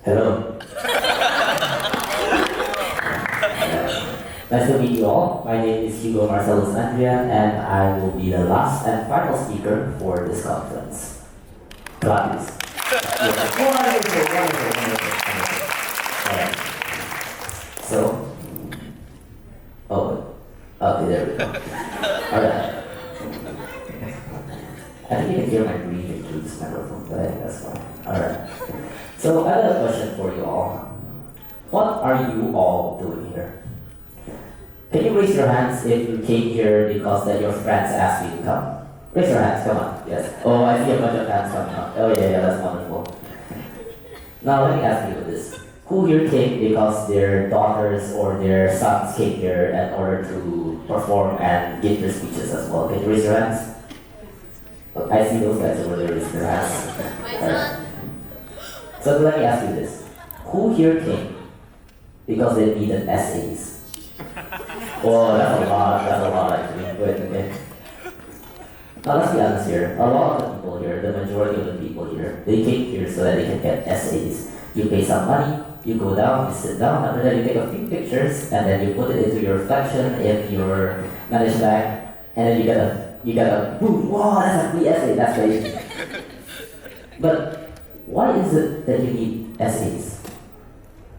Hello. Nice to meet you all. My name is Hugo, Marcellus, Andrian, and I will be the last and final speaker for this conference. Clap, please. Wonderful, wonderful. Alright. So, okay, there we go. Alright. I think you can hear my breathing through this microphone, but I think that's fine. Alright. So, I have a question for you all. What are you all doing here? Can you raise your hands if you came here because that your friends asked you to come? Raise your hands, come on. Yes. Oh, I see a bunch of hands coming up. Oh yeah, that's wonderful. Now let me ask you this. Who here came because their daughters or their sons came here in order to perform and give their speeches as well? Can you raise your hands? Oh, I see those guys over there raising their hands. Right. So let me ask you this. Who here came because they needed essays? Oh, that's a lot actually. Wait, okay. Now let's be honest here. A lot of the people here, the majority of the people here, they came here so that they can get essays. You pay some money, you go down, you sit down, after that you take a few pictures, and then you put it into your reflection in your managed bag, and then you get a boom, wow, that's a free essay, that's crazy. But why is it that you need essays?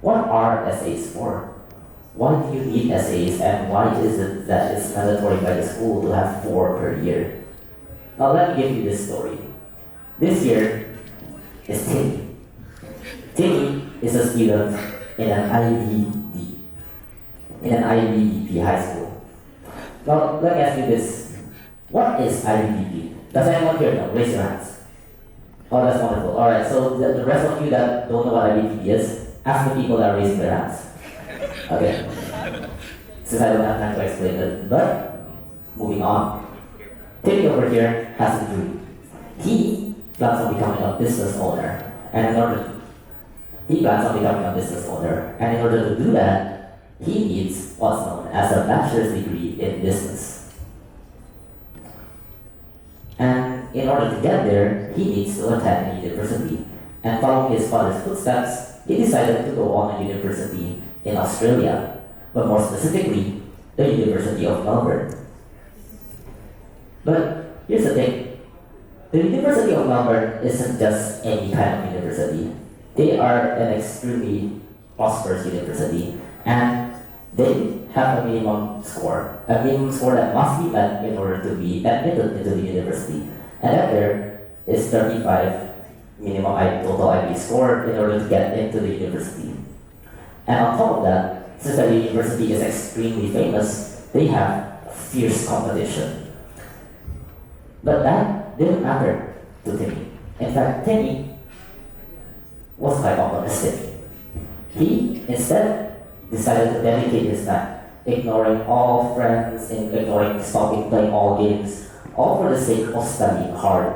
What are essays for? Why do you need essays, and why is it that it's mandatory by the school to have 4 per year? Now let me give you this story. This year is Timmy. Timmy is a student in an IBDP high school. Now let me ask you this. What is IBDP? Does anyone here know? Raise your hands. Oh, that's wonderful. Alright, so the rest of you that don't know what IBDP is, ask the people that are raising their hands. Okay. Since I don't have time to explain it, but moving on. Timmy over here has a dream. He plans on becoming a business owner, and in order to do that, he needs what's known as a bachelor's degree in business. And in order to get there, he needs to attend a university. And following his father's footsteps, he decided to go on a university in Australia, but more specifically, the University of Melbourne. But here's the thing. The University of Melbourne isn't just any kind of university. They are an extremely prosperous university, and they have a minimum score that must be met in order to be admitted into the university. And that there is 35 minimum total IB score in order to get into the university. And on top of that, since the university is extremely famous, they have fierce competition. But that didn't matter to Timmy. In fact, Timmy was quite optimistic. He instead decided to dedicate his time, ignoring all friends, and stopping playing all games, all for the sake of studying hard.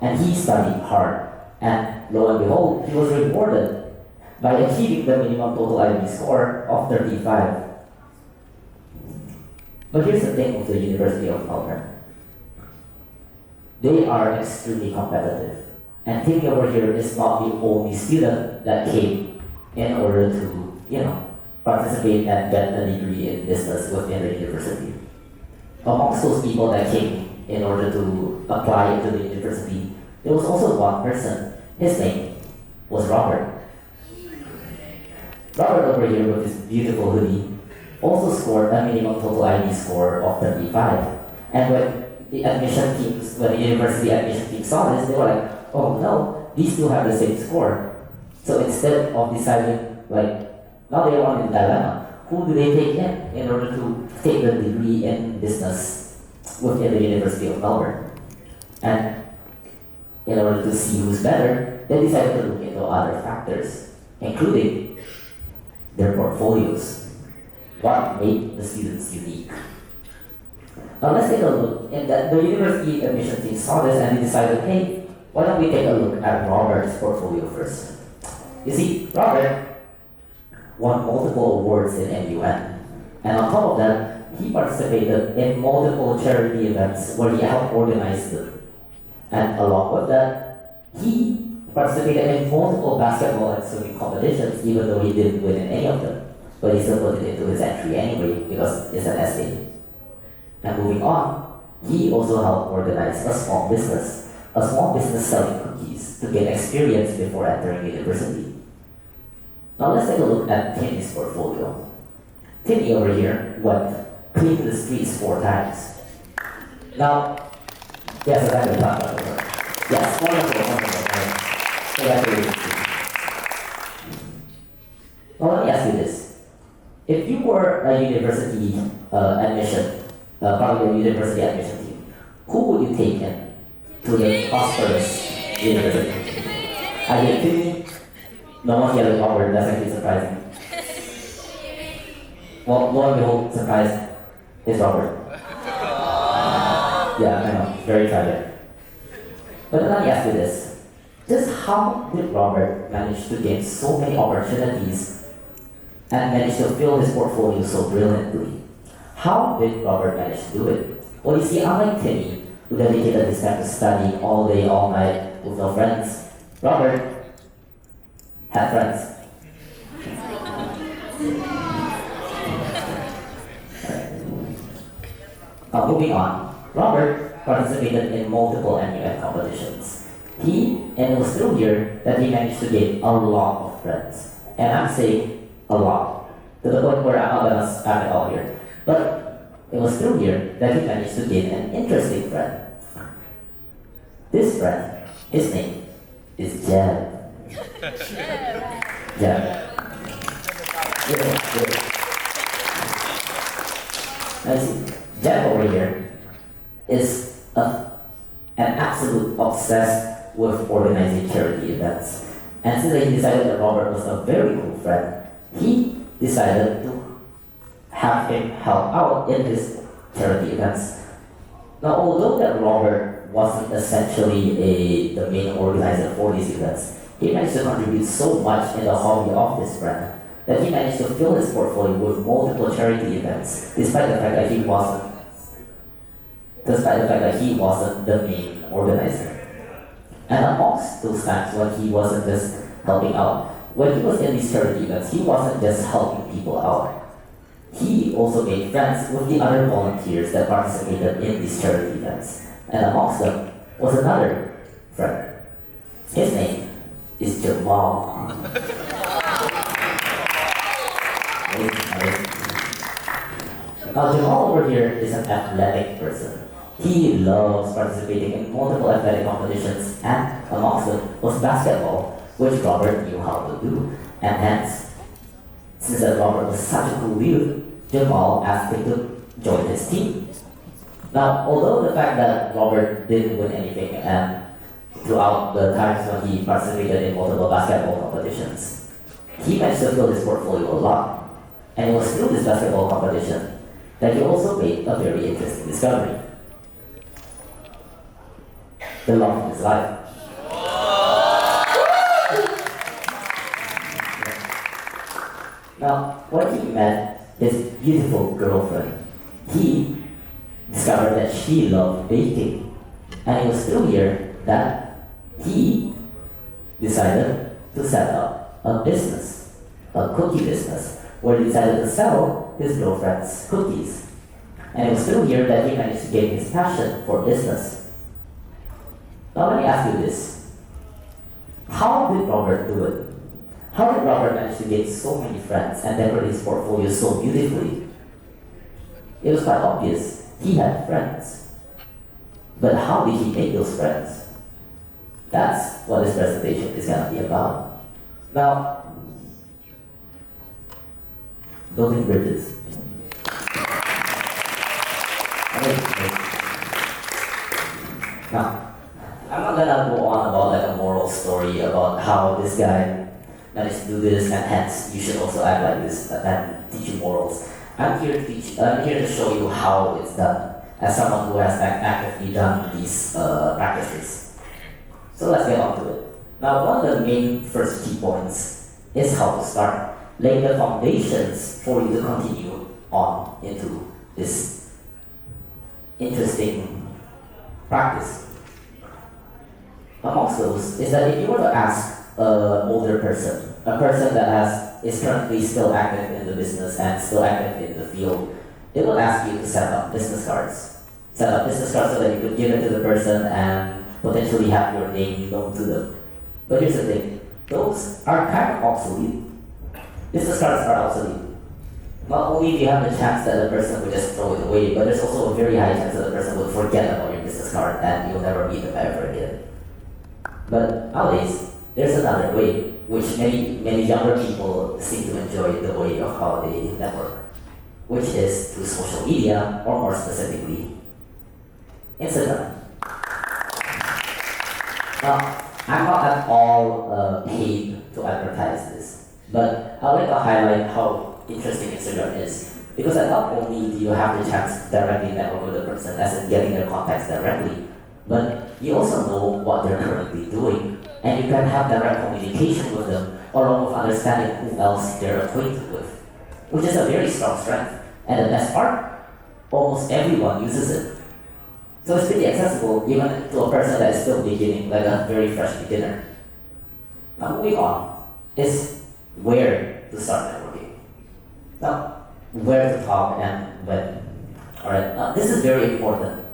And he studied hard. And lo and behold, he was rewarded by achieving the minimum total IB score of 35. But here's the thing with the University of Melbourne. They are extremely competitive. And Timmy over here is not the only student that came in order to, participate and get a degree in business within the university. Amongst those people that came in order to apply into the university, there was also one person. His name was Robert. Robert over here with his beautiful hoodie also scored a minimum total IB score of 35. And when the university admission team saw this, they were like, oh no, these two have the same score. So instead of deciding, now they are in a dilemma. Who do they take in order to take the degree in business within the University of Melbourne? And in order to see who's better, they decided to look into other factors, including their portfolios. What made the students unique? Now let's take a look. And the university admission team saw this and they decided, hey, why don't we take a look at Robert's portfolio first? You see, Robert won multiple awards in MUN. And on top of that, he participated in multiple charity events where he helped organize them. And along with that, he participated in multiple basketball and swimming competitions, even though he didn't win in any of them. But he still put it into his entry anyway because it's an essay. And moving on, he also helped organize a small business selling cookies to gain experience before entering university. Now let's take a look at Timmy's portfolio. Timmy over here went clean the streets 4 times. Now, yes, I haven't talked about it. Yes, wonderful. Congratulations. Now let me ask you this. If you were a university probably a university admission team, who would you take in to the prosperous university? I get Timmy. No one's yelling Robert, that's actually surprising. Well, lo and behold, surprise, it's Robert. Yeah, I know, very tragic. But let me ask you this. Just how did Robert manage to gain so many opportunities and manage to fill his portfolio so brilliantly? How did Robert manage to do it? Well, you see, unlike Timmy, who dedicated his time to study all day, all night with no friends, Robert had friends. Moving on, Robert participated in multiple MUN competitions. And it was through here that he managed to gain a lot of friends. And I'm saying a lot, to the point where I'm not gonna spam it all here. But it was through here that he managed to gain an interesting friend. This friend, his name is Jeb. Jeb. Now you see, Jeb over here is an absolute obsessed with organizing charity events. And since he decided that Robert was a very cool friend, he decided to have him help out in his charity events. Now, although that Robert wasn't essentially the main organizer for these events, he managed to contribute so much in the hobby of his friend that he managed to fill his portfolio with multiple charity events, despite the fact that he wasn't the main organizer. And amongst those times when he wasn't just helping out, when he was in these charity events, he wasn't just helping people out. He also made friends with the other volunteers that participated in these charity events. And amongst them was another friend. His name is Jamal. Now Jamal over here is an athletic person. He loves participating in multiple athletic competitions, and amongst them was basketball, which Robert knew how to do. And hence, since that Robert was such a cool dude, Jamal asked him to join his team. Now, although the fact that Robert didn't win anything and throughout the times when he participated in multiple basketball competitions, he managed to fill his portfolio a lot. And it was through this basketball competition that he also made a very interesting discovery. The love of his life. Now, when he met his beautiful girlfriend, he discovered that she loved baking. And it was through here that he decided to set up a business, a cookie business, where he decided to sell his girlfriend's cookies. And it was through here that he managed to gain his passion for business. Now let me ask you this. How did Robert do it? How did Robert manage to gain so many friends and decorate his portfolio so beautifully? It was quite obvious. He had friends. But how did he make those friends? That's what this presentation is going to be about. Now, building bridges. Now, I'm not gonna go on about like a moral story about how this guy managed to do this and hence you should also act like this and teach you morals. I'm here to show you how it's done as someone who has actively done these practices. So let's get on to it. Now, one of the main first key points is how to start, laying the foundations for you to continue on into this interesting practice. amongst those is that if you were to ask an older person, a person that is currently still active in the business and still active in the field, they will ask you to set up business cards. Set up business cards so that you could give it to the person and potentially have your name known to them. But here's the thing, those are kind of obsolete. Business cards are obsolete. Not only do you have the chance that the person would just throw it away, but there's also a very high chance that the person would forget about your business card and you'll never meet them ever again. But nowadays, there's another way, which many younger people seem to enjoy the way of how they network, which is through social media, or more specifically, Instagram. Now, I'm not at all paid to advertise this, but I'd like to highlight how interesting Instagram is, because not only do you have the chance to directly network with the person, as in getting their contacts directly, but you also know what they're currently doing, and you can have direct communication with them, along with understanding who else they're acquainted with, which is a very strong strength. And the best part, almost everyone uses it. So it's pretty accessible even to a person that is still beginning, like a very fresh beginner. Now moving on is where to start networking. Now, where to talk and when. Alright, now this is very important.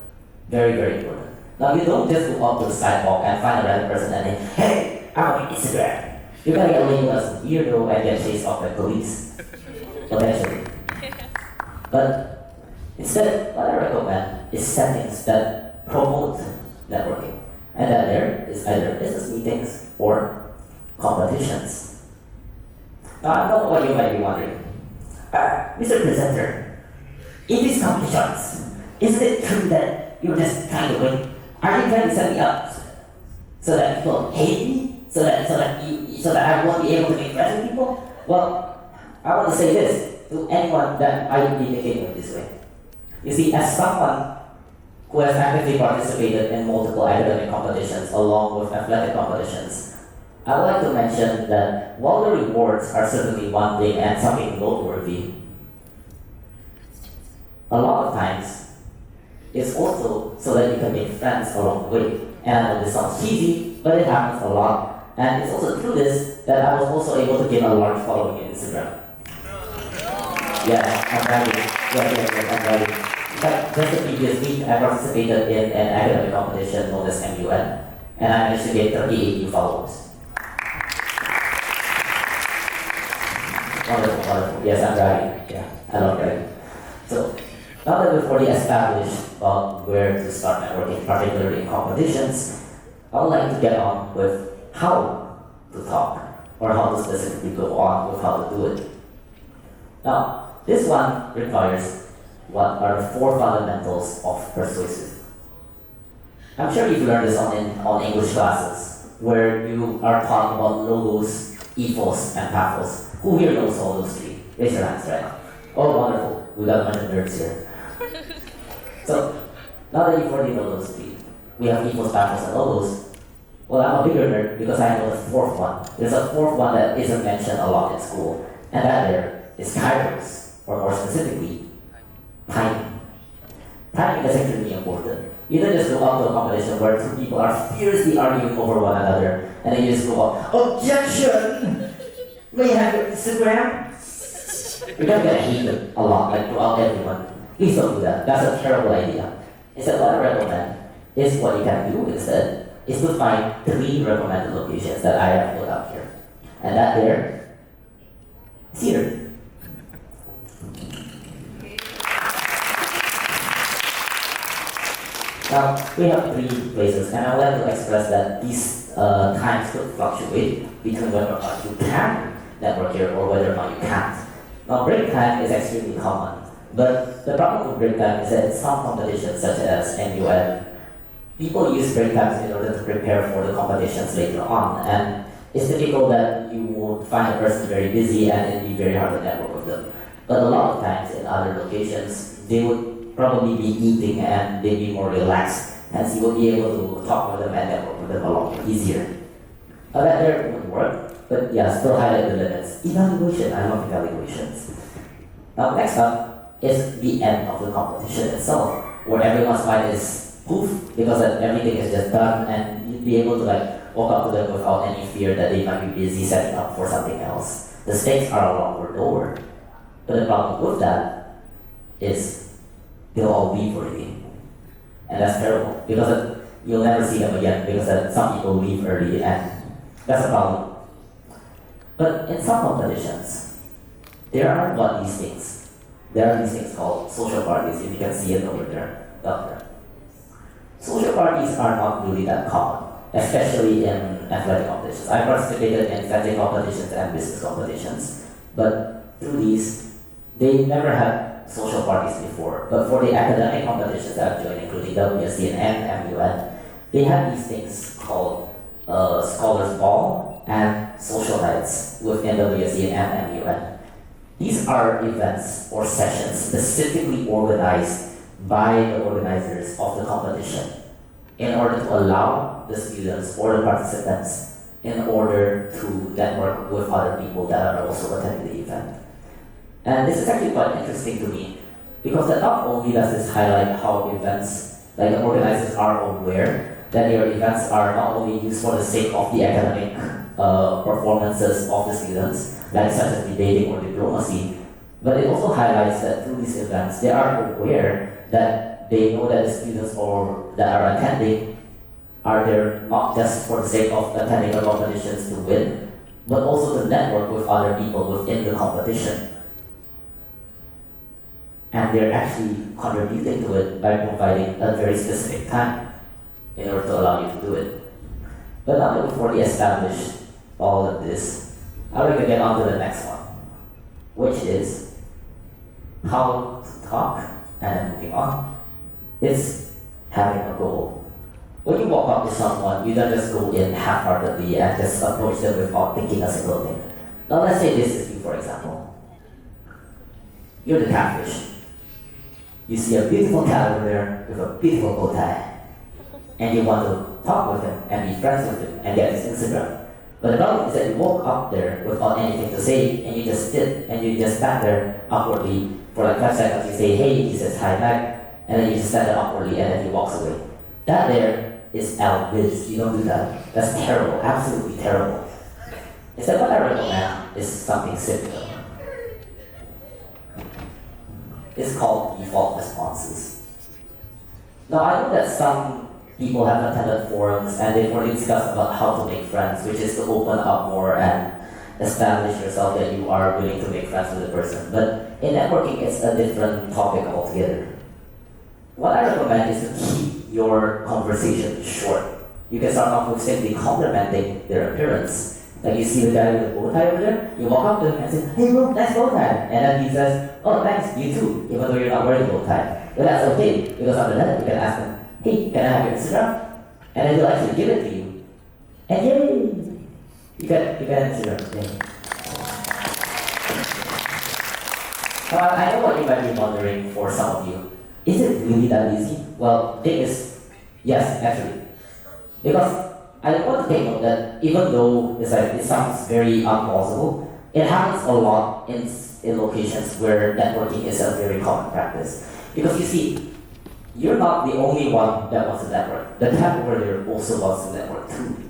Very, very important. Now you don't just go up to the sidewalk and find a random person and say, hey, I'm on Instagram. You're gonna get labeled as a weirdo and get chased off by police. Potentially. But instead, what I recommend is settings that promote networking. And that there is either business meetings or competitions. Now I know what you might be wondering. Mr. Presenter, in these competitions, isn't it true that you're just trying to win? Are you trying to set me up so that people hate me? So that I won't be able to make friends with people? Well, I want to say this to anyone that I would be indicating this way. You see, as someone who has actively participated in multiple academic competitions along with athletic competitions, I would like to mention that while the rewards are certainly one thing and something noteworthy, a lot of times it's also so that you can make friends along the way. And I know this sounds cheesy, but it happens a lot. And it's also through this that I was also able to gain a large following in Instagram. Yeah, I'm ready. Yes, I'm ready. In fact, just the previous week, I participated in an academic competition known as MUN, and I managed to get 38 new followers. Wonderful, wonderful. Yes, I'm bragging. Yeah, I love bragging. So, now that we've already established about where to start networking, particularly in competitions, I would like to get on with how to talk, or how to specifically go on with how to do it. Now, this one requires what are the 4 fundamentals of persuasive. I'm sure you've learned this on English classes, where you are taught about logos, ethos, and pathos. Who here knows all those 3? Raise your hands right now. Oh, wonderful. We got a bunch of nerds here. So, now that you've already know those 3, we have ethos, pathos, and logos. Well, I'm a bigger nerd because I know the 4th one. There's a 4th one that isn't mentioned a lot in school, and that there is kairos, or more specifically, timing. Timing is extremely important. You don't just go up to a competition where 2 people are fiercely arguing over one another, and then you just go up, objection! May I have your Instagram? You're not gonna hate them a lot, like throughout everyone. Please don't do that. That's a terrible idea. Instead, what I recommend is what you can do instead is to find 3 recommended locations that I have put up here. And that there is here. Now, we have 3 places, and I would like to express that these times could fluctuate between whether or not you can network here or whether or not you can't. Now, break time is extremely common, but the problem with break time is that in some competitions, such as MUN, people use break times in order to prepare for the competitions later on, and it's typical that you would find a person very busy and it'd be very hard to network with them. But a lot of times in other locations, they would probably be eating and they'd be more relaxed, hence you would be able to talk with them and network with them a lot easier. That there would work, but yeah, still highlight the limits. Evaluation, I love evaluations. Now next up is the end of the competition itself, where everyone's mind is poof, because everything is just done and be able to like walk up to them without any fear that they might be busy setting up for something else. The stakes are a lot more lower. But the problem with that is they'll all leave already. And that's terrible because you'll never see them again because some people leave early and that's a problem. But in some competitions, there are what these things. There are these things called social parties, if you can see it over there. Up there. Social parties are not really that common, especially in athletic competitions. I participated in athletic competitions and business competitions, but through these, they never had social parties before. But for the academic competitions that I've joined, including WSC and MUN, they had these things called Scholars Ball and Social Nights within WSC and MUN. These are events or sessions specifically organized by the organizers of the competition in order to allow the students or the participants in order to network with other people that are also attending the event. And this is actually quite interesting to me because that not only does this highlight how events, like the organizers are aware that their events are not only used for the sake of the academic performances of the students, like such as debating or diplomacy, but it also highlights that through these events, they are aware that they know that the students or that are attending are there not just for the sake of attending the competitions to win, but also to network with other people within the competition. And they're actually contributing to it by providing a very specific time in order to allow you to do it. But now that we've already established all of this, I would like to get on to the next one, which is how to talk, and then moving on. It's having a goal. When you walk up to someone, you don't just go in half-heartedly and just approach them without thinking a single thing. Now let's say this is you, for example. You're the catfish. You see a beautiful cat over there with a beautiful bow tie, and you want to talk with him and be friends with him and get his Instagram. But the problem is that you walk up there without anything to say, and you just sit and you just stand there awkwardly for like 5 seconds. You say, hey, he says hi back, and then you just stand there awkwardly and then he walks away. That there is outbiz. You don't do that. That's terrible, absolutely terrible. Instead, what I recommend is something simple. It's called default responses. Now, I know that some people have attended forums and they've already discussed about how to make friends, which is to open up more and establish yourself that you are willing to make friends with the person. But in networking, it's a different topic altogether. What I recommend is to keep your conversation short. You can start off with simply complimenting their appearance. Like you see the guy with the bow tie over there, you walk up to him and say, hey bro, nice bow tie. And then he says, oh thanks, you too, even though you're not wearing a bow tie. But that's okay, because after that you can ask him, hey, can I have your Instagram? And then he'll actually give it to you. And yay! You get Instagram. Yay. Now I know what you might be wondering for some of you. Is it really that easy? Well, the thing is, yes, actually. Because I want to take note that even though it sounds very implausible, it happens a lot in locations where networking is a very common practice. Because you see, you're not the only one that wants to network. The cat over there also wants to network too.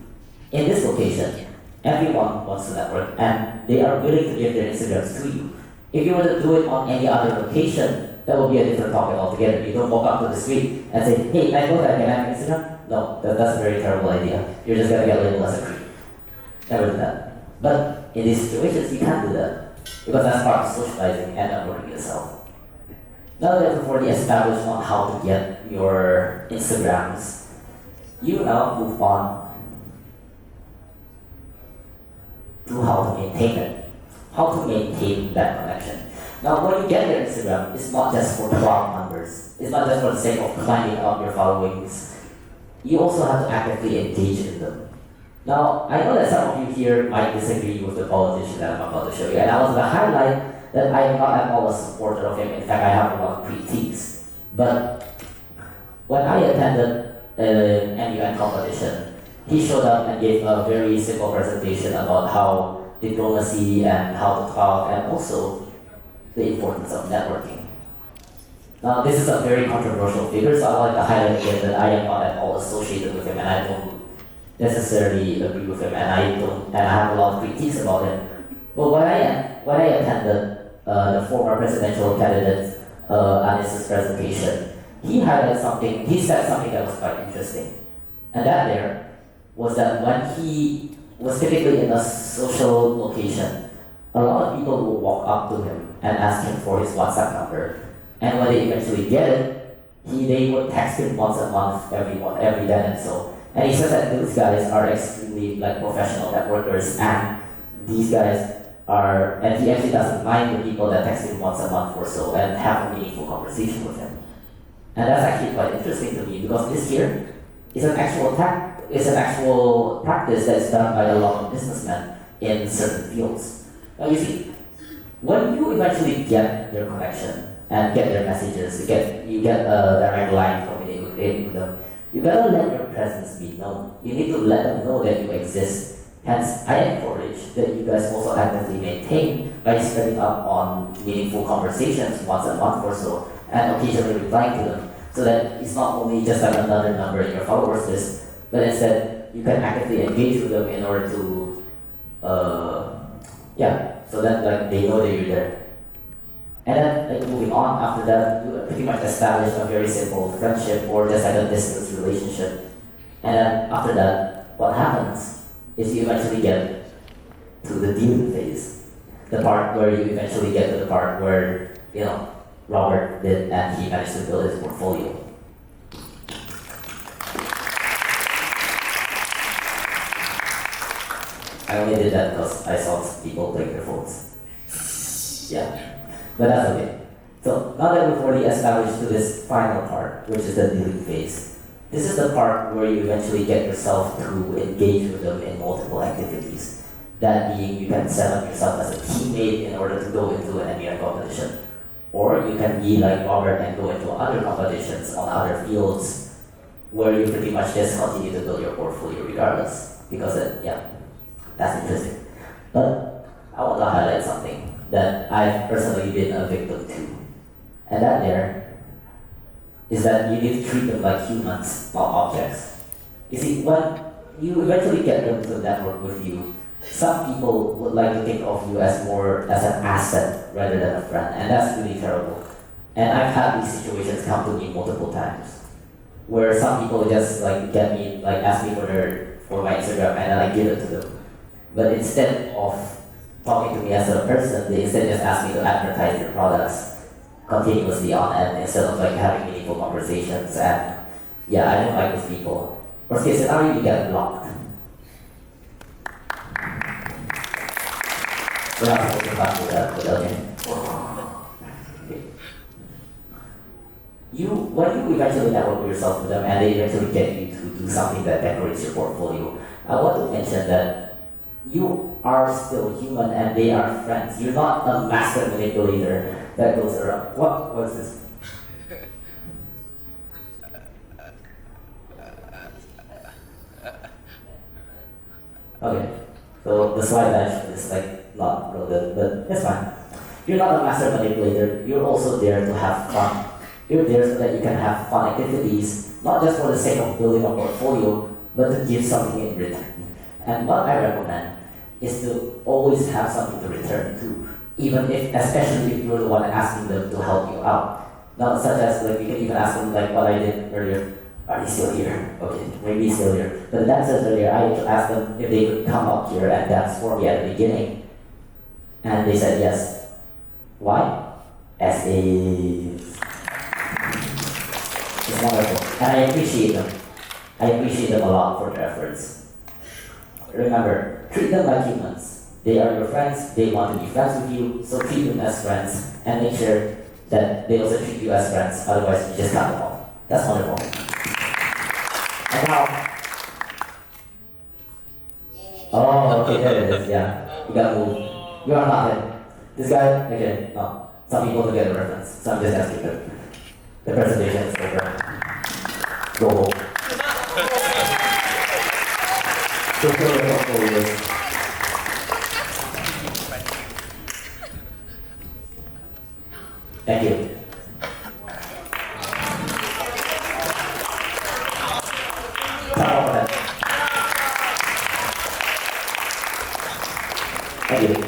In this location, everyone wants to network and they are willing to give their Instagrams to you. If you were to do it on any other location, that would be a different topic altogether. You don't walk up to the street and say, hey, I know that, can I have Instagram? No, that's a very terrible idea. You're just gonna get labeled as a creep. Never do that. But in these situations, you can't do that because that's part of socializing and networking yourself. Now that you've already established on how to get your Instagrams, you now move on to how to maintain it. How to maintain that connection. Now, when you get your Instagram, it's not just for cloud numbers. It's not just for the sake of climbing up your followings. You also have to actively engage in them. Now, I know that some of you here might disagree with the politician that I'm about to show you, and I was going to highlight that I am not at all a supporter of him. In fact, I have a lot of critiques. But when I attended an MUN competition, he showed up and gave a very simple presentation about how diplomacy and how to talk, and also the importance of networking. Now, this is a very controversial figure, so I would like to highlight again that I am not at all associated with him, and I don't necessarily agree with him, and I have a lot of critiques about him. But when I attended the former presidential candidate Anis's presentation, he said something that was quite interesting. And that there was that when he was typically in a social location, a lot of people would walk up to him and ask him for his WhatsApp number. And when they eventually get it, they would text him once a month, every then and so. And he says that these guys are extremely professional networkers, and these guys and he actually doesn't mind the people that text him once a month or so and have a meaningful conversation with him. And that's actually quite interesting to me, because this here is an actual practice that's done by a lot of businessmen in certain fields. Now you see, when you eventually get their connection and get their messages, you get a direct line to communicate with them, you gotta let your presence be known. You need to let them know that you exist. Hence, I encourage that you guys also actively maintain by setting up on meaningful conversations once a month or so, and occasionally replying to them, so that it's not only just like another number in your followers list, but instead you can actively engage with them in order to, so that they know that you're there. And then moving on after that, you pretty much establish a very simple friendship or just like a distance relationship. And then after that, what happens is you eventually get to the dealing phase. The part where you eventually get to the part where, Robert did and he managed to build his portfolio. I only did that because I saw people playing their phones. Yeah, but that's okay. So now that we've already established to this final part, which is the dealing phase, this is the part where you eventually get yourself to engage with them in multiple activities. That being, you can set up yourself as a teammate in order to go into an NBA competition. Or you can be like Robert and go into other competitions on other fields where you pretty much just continue to build your portfolio regardless. Because that's interesting. But I want to highlight something that I've personally been a victim to. And that there is that you need to treat them like humans, not objects. You see, when you eventually get them to network with you, some people would like to think of you as more as an asset rather than a friend, and that's really terrible. And I've had these situations come to me multiple times, where some people just get me, ask me for my Instagram, and then I give it to them. But instead of talking to me as a person, they instead just ask me to advertise their products continuously on end instead of having meaningful conversations. And I don't like those people. Worst case scenario, you get blocked. We're not supposed to talk about that, but okay. When you eventually network with yourself with them and they eventually get you to do something that decorates your portfolio, I want to mention that you are still human and they are friends. You're not a master manipulator that goes around. What was this? Okay, so the slide actually is not real good, but it's fine. You're not a master manipulator. You're also there to have fun. You're there so that you can have fun activities, not just for the sake of building a portfolio, but to give something in return. And what I recommend is to always have something to return to, especially if you're the one asking them to help you out. Not such as you can even ask them what I did earlier. Are you still here? Okay, maybe he's still here. But the dancers earlier, I asked them if they could come up here and dance for me at the beginning. And they said yes. Why? SAs. It's wonderful. And I appreciate them. I appreciate them a lot for their efforts. Remember, treat them like humans. They are your friends, they want to be friends with you, so treat them as friends and make sure that they also treat you as friends, otherwise you just cut them off. That's wonderful. And now, okay, there it is, yeah. You gotta move. You are not him. This guy, again, no. Some people don't get a reference, so I'm just asking them. The presentation is over. Go home. So fill your portfolio. Thank you. Thank you.